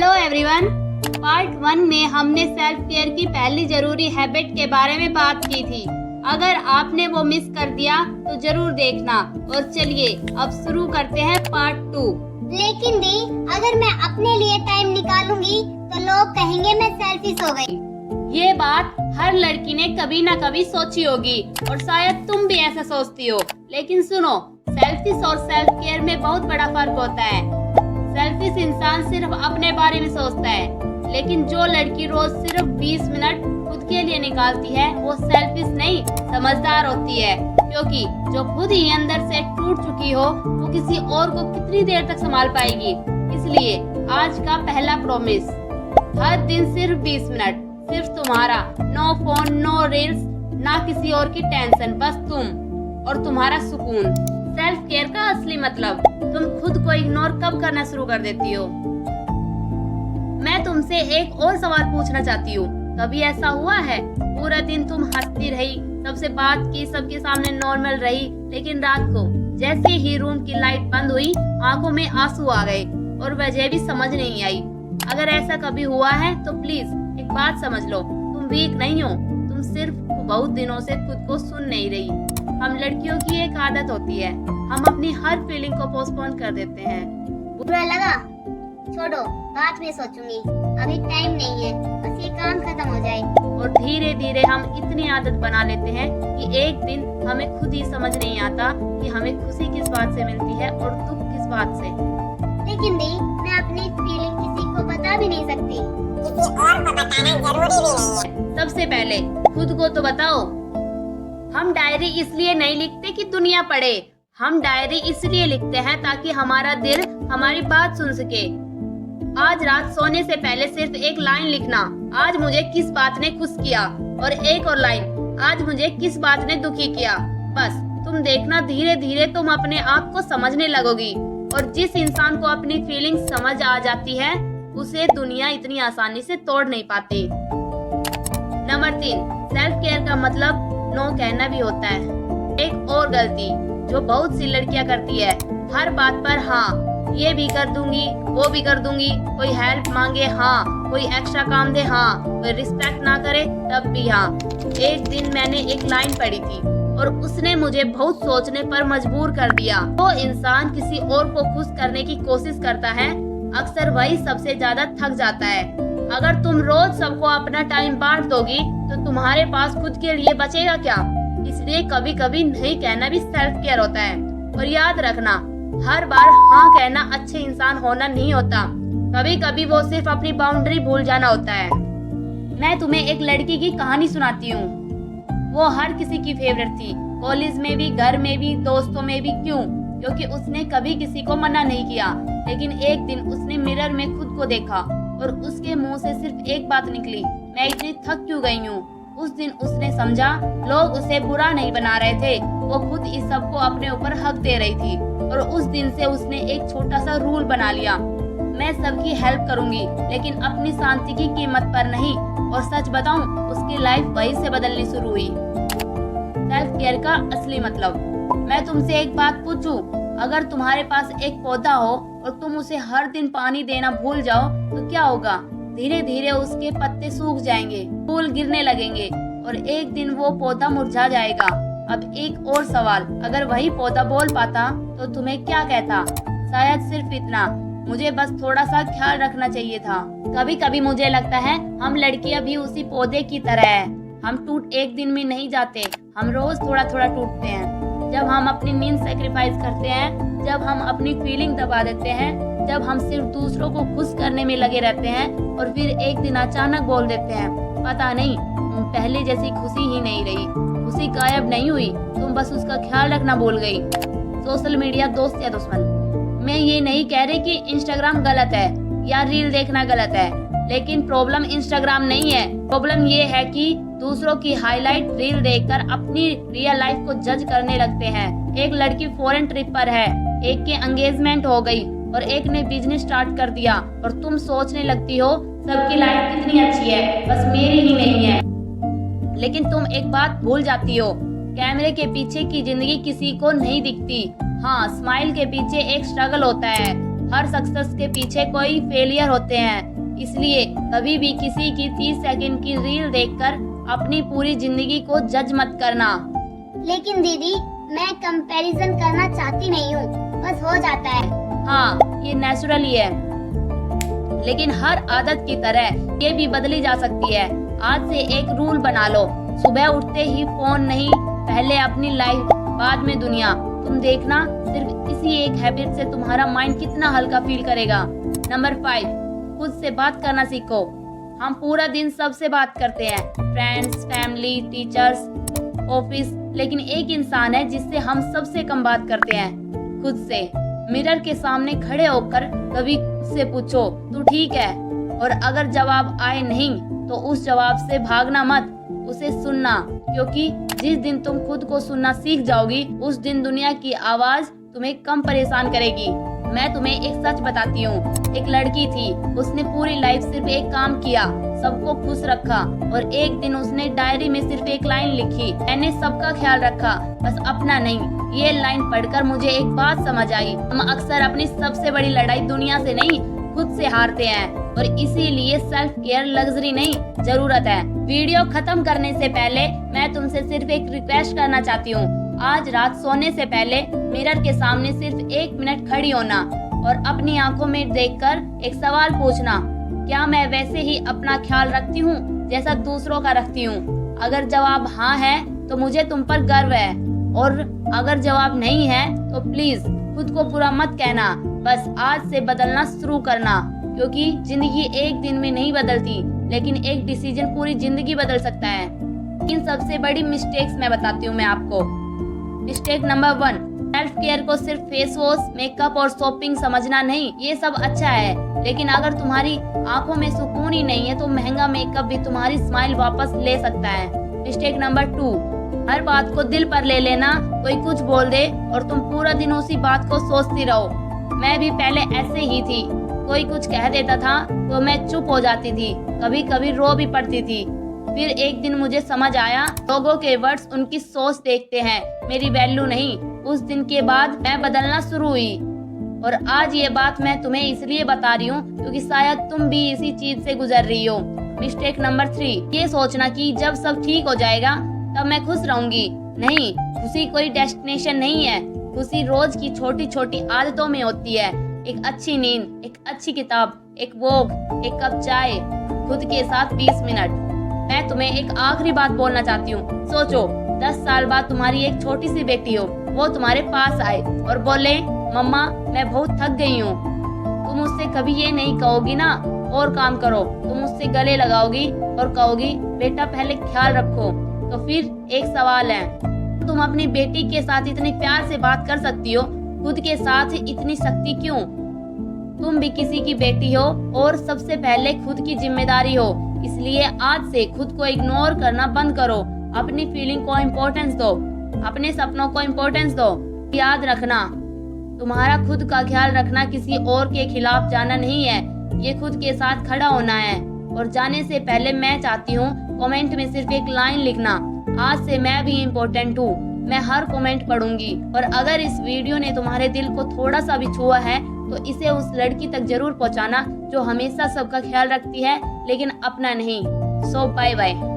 Hello everyone. Part 1 में हमने self care की पहली जरूरी हैबिट के बारे में बात की थी। अगर आपने वो मिस कर दिया तो जरूर देखना। और चलिए अब शुरू करते हैं पार्ट 2। लेकिन दी, अगर मैं अपने लिए टाइम निकालूंगी तो लोग कहेंगे मैं सेल्फिश हो गई। ये बात हर लड़की ने कभी ना कभी सोची होगी और शायद तुम भी ऐसा सोचती हो। लेकिन सुनो, सेल्फिश और सेल्फ केयर में बहुत बड़ा फर्क होता है। सेल्फिश इंसान सिर्फ अपने बारे में सोचता है, लेकिन जो लड़की रोज सिर्फ 20 मिनट खुद के लिए निकालती है वो सेल्फिश नहीं, समझदार होती है। क्योंकि जो खुद ही अंदर से टूट चुकी हो वो किसी और को कितनी देर तक संभाल पाएगी। इसलिए आज का पहला प्रॉमिस, हर दिन सिर्फ 20 मिनट, सिर्फ तुम्हारा। नो फोन, नो रील्स, ना किसी और की टेंशन, बस तुम और तुम्हारा सुकून। सेल्फ केयर का असली मतलब, तुम खुद को इग्नोर कब करना शुरू कर देती हो? मैं तुमसे एक और सवाल पूछना चाहती हूँ। कभी ऐसा हुआ है पूरा दिन तुम हंसती रही, सबसे बात की, सबके सामने नॉर्मल रही, लेकिन रात को जैसे ही रूम की लाइट बंद हुई आंखों में आंसू आ गए और वजह भी समझ नहीं आई? अगर ऐसा कभी हुआ है तो प्लीज एक बात समझ लो, तुम वीक नहीं हो, तुम सिर्फ बहुत दिनों से खुद को सुन नहीं रही। हम लड़कियों की एक आदत होती है, हम अपनी हर फीलिंग को पोस्टपोन कर देते हैं। बुरा लगा? छोड़ो, बाद में सोचूंगी, अभी टाइम नहीं है, बस ये काम खत्म हो जाए। और धीरे धीरे हम इतनी आदत बना लेते हैं कि एक दिन हमें खुद ही समझ नहीं आता कि हमें खुशी किस बात से मिलती है और दुख किस बात से। लेकिन दी, मैं अपनी फीलिंग किसी को बता भी नहीं सकती। किसी और को बताना जरूरी भी नहीं है। सबसे पहले खुद को तो बताओ। हम डायरी इसलिए नहीं लिखते कि दुनिया पढ़े, हम डायरी इसलिए लिखते हैं ताकि हमारा दिल हमारी बात सुन सके। आज रात सोने से पहले सिर्फ एक लाइन लिखना, आज मुझे किस बात ने खुश किया, और एक और लाइन, आज मुझे किस बात ने दुखी किया। बस तुम देखना, धीरे धीरे तुम अपने आप को समझने लगोगी। और जिस इंसान को अपनी फीलिंग समझ आ जाती है उसे दुनिया इतनी आसानी से तोड़ नहीं पाती। नंबर 3, सेल्फ केयर का मतलब नो कहना भी होता है। एक और गलती जो बहुत सी लड़कियां करती है, हर बात पर हाँ, ये भी कर दूंगी, वो भी कर दूंगी, कोई हेल्प मांगे हाँ, कोई एक्स्ट्रा काम दे हाँ, कोई रिस्पेक्ट ना करे तब भी हाँ। एक दिन मैंने एक लाइन पढ़ी थी और उसने मुझे बहुत सोचने पर मजबूर कर दिया। वो इंसान किसी और को खुश करने की कोशिश करता है, अक्सर वही सबसे ज्यादा थक जाता है। अगर तुम रोज सबको अपना टाइम बांट दोगी तो तुम्हारे पास खुद के लिए बचेगा क्या? इसलिए कभी कभी नहीं कहना भी सेल्फ केयर होता है। और याद रखना, हर बार हाँ कहना अच्छे इंसान होना नहीं होता, कभी कभी वो सिर्फ अपनी बाउंड्री भूल जाना होता है। मैं तुम्हें एक लड़की की कहानी सुनाती हूँ। वो हर किसी की फेवरेट थी, कॉलेज में भी, घर में भी, दोस्तों में भी। क्यों? क्योंकि उसने कभी किसी को मना नहीं किया। लेकिन एक दिन उसने मिरर में खुद को देखा और उसके मुंह से सिर्फ एक बात निकली, मैं इतनी थक क्यों गई हूँ। उस दिन उसने समझा लोग उसे बुरा नहीं बना रहे थे, वो खुद इस सब को अपने ऊपर हक दे रही थी। और उस दिन से उसने एक छोटा सा रूल बना लिया, मैं सबकी हेल्प करूंगी लेकिन अपनी शांति की कीमत पर नहीं। और सच बताऊं, उसकी लाइफ वहीं से बदलनी शुरू हुई। सेल्फ केयर का असली मतलब, मैं तुमसे एक बात पूछूं, अगर तुम्हारे पास एक पौधा हो और तुम उसे हर दिन पानी देना भूल जाओ तो क्या होगा? धीरे धीरे उसके पत्ते सूख जाएंगे, फूल गिरने लगेंगे और एक दिन वो पौधा मुरझा जाएगा। अब एक और सवाल, अगर वही पौधा बोल पाता तो तुम्हें क्या कहता? शायद सिर्फ इतना, मुझे बस थोड़ा सा ख्याल रखना चाहिए था। कभी कभी मुझे लगता है हम लड़कियां भी उसी पौधे की तरह है। हम टूट एक दिन में नहीं जाते, हम रोज थोड़ा थोड़ा टूटते हैं। जब हम अपनी नींद सैक्रिफाइस करते हैं, जब हम अपनी फीलिंग दबा देते हैं, जब हम सिर्फ दूसरों को खुश करने में लगे रहते हैं और फिर एक दिन अचानक बोल देते हैं, पता नहीं पहले जैसी खुशी ही नहीं रही। खुशी गायब नहीं हुई, तुम बस उसका ख्याल रखना भूल गई। सोशल मीडिया दोस्त या दुश्मन? मैं ये नहीं कह रही कि इंस्टाग्राम गलत है या रील देखना गलत है, लेकिन प्रॉब्लम इंस्टाग्राम नहीं है। प्रॉब्लम ये है कि दूसरों की हाईलाइट रील देखकर अपनी रियल लाइफ को जज करने लगते हैं। एक लड़की फॉरेन ट्रिप पर है, एक के एंगेजमेंट हो गई और एक ने बिजनेस स्टार्ट कर दिया और तुम सोचने लगती हो सबकी लाइफ कितनी अच्छी है, बस मेरी ही नहीं है। लेकिन तुम एक बात भूल जाती हो, कैमरे के पीछे की जिंदगी किसी को नहीं दिखती। हाँ, स्माइल के पीछे एक स्ट्रगल होता है, हर सक्सेस के पीछे कोई फेलियर होते हैं। इसलिए कभी भी किसी की 30 सेकंड की रील देखकर अपनी पूरी जिंदगी को जज मत करना। लेकिन दीदी मैं कंपैरिजन करना चाहती नहीं हूँ, बस हो जाता है। हाँ, ये नेचुरल ही है, लेकिन हर आदत की तरह ये भी बदली जा सकती है। आज से एक रूल बना लो, सुबह उठते ही फोन नहीं, पहले अपनी लाइफ बाद में दुनिया। तुम देखना, सिर्फ इसी एक हैबिट से तुम्हारा माइंड कितना हल्का फील करेगा। नंबर 5, खुद से बात करना सीखो। हम पूरा दिन सबसे बात करते हैं, फ्रेंड्स, फैमिली, टीचर्स, ऑफिस, लेकिन एक इंसान है जिससे हम सबसे कम बात करते हैं, खुद से। मिरर के सामने खड़े होकर कभी खुद से पूछो तू ठीक है, और अगर जवाब आए नहीं तो उस जवाब से भागना मत, उसे सुनना, क्योंकि जिस दिन तुम खुद को सुनना सीख जाओगी उस दिन दुनिया की आवाज तुम्हें कम परेशान करेगी। मैं तुम्हें एक सच बताती हूँ, एक लड़की थी, उसने पूरी लाइफ सिर्फ एक काम किया, सबको खुश रखा, और एक दिन उसने डायरी में सिर्फ एक लाइन लिखी, मैंने सबका ख्याल रखा बस अपना नहीं। ये लाइन पढ़कर मुझे एक बात समझ आई, हम अक्सर अपनी सबसे बड़ी लड़ाई दुनिया से नहीं खुद से हारते हैं, और इसीलिए सेल्फ केयर लग्जरी नहीं, जरूरत है। वीडियो खत्म करने से पहले मैं तुमसे सिर्फ एक रिक्वेस्ट करना चाहती हूँ, आज रात सोने से पहले मिरर के सामने सिर्फ 1 मिनट खड़ी होना और अपनी आंखों में देखकर एक सवाल पूछना, क्या मैं वैसे ही अपना ख्याल रखती हूँ जैसा दूसरों का रखती हूँ? अगर जवाब हाँ है तो मुझे तुम पर गर्व है, और अगर जवाब नहीं है तो प्लीज खुद को बुरा मत कहना, बस आज से बदलना शुरू करना, क्योंकि जिंदगी एक दिन में नहीं बदलती, लेकिन एक डिसीजन पूरी जिंदगी बदल सकता है। इन सबसे बड़ी मिस्टेक्स मैं बताती हूँ मैं आपको। मिस्टेक नंबर 1, सेल्फ केयर को सिर्फ फेस वॉश, मेकअप और शॉपिंग समझना नहीं। ये सब अच्छा है, लेकिन अगर तुम्हारी आंखों में सुकून ही नहीं है तो महंगा मेकअप भी तुम्हारी स्माइल वापस ले सकता है। मिस्टेक नंबर 2, हर बात को दिल पर ले लेना, कोई कुछ बोल दे और तुम पूरा दिन उसी बात को सोचती रहो। मैं भी पहले ऐसे ही थी, कोई कुछ कह देता था तो मैं चुप हो जाती थी, कभी कभी रो भी पड़ती थी। फिर एक दिन मुझे समझ आया, लोगों के वर्ड्स उनकी सोच देखते हैं, मेरी वैल्यू नहीं। उस दिन के बाद मैं बदलना शुरू हुई, और आज ये बात मैं तुम्हें इसलिए बता रही हूँ क्योंकि शायद तुम भी इसी चीज से गुजर रही हो। मिस्टेक नंबर 3, ये सोचना कि जब सब ठीक हो जाएगा तब मैं खुश रहूंगी। नहीं, खुशी कोई डेस्टिनेशन नहीं है, खुशी रोज की छोटी छोटी आदतों में होती है। एक अच्छी नींद, एक अच्छी किताब, एक वॉक, एक कप चाय, खुद के साथ 20 मिनट। मैं तुम्हें एक आखिरी बात बोलना चाहती हूँ, सोचो 10 साल बाद तुम्हारी एक छोटी सी बेटी हो, वो तुम्हारे पास आए और बोले मम्मा मैं बहुत थक गई हूँ। तुम उससे कभी ये नहीं कहोगी ना और काम करो, तुम उससे गले लगाओगी और कहोगी बेटा पहले ख्याल रखो। तो फिर एक सवाल है, तुम अपनी बेटी के साथ इतने प्यार से बात कर सकती हो, खुद के साथ इतनी सख्ती क्यों? तुम भी किसी की बेटी हो और सबसे पहले खुद की जिम्मेदारी हो, इसलिए आज से खुद को इग्नोर करना बंद करो, अपनी फीलिंग को इम्पोर्टेंस दो, अपने सपनों को इम्पोर्टेंस दो। याद रखना, तुम्हारा खुद का ख्याल रखना किसी और के खिलाफ जाना नहीं है, ये खुद के साथ खड़ा होना है। और जाने से पहले मैं चाहती हूँ कमेंट में सिर्फ एक लाइन लिखना, आज से मैं भी इम्पोर्टेंट हूँ। मैं हर कमेंट पढ़ूंगी, और अगर इस वीडियो ने तुम्हारे दिल को थोड़ा सा भी छुआ है तो इसे उस लड़की तक जरूर पहुँचाना जो हमेशा सबका ख्याल रखती है लेकिन अपना नहीं। सो बाय बाय।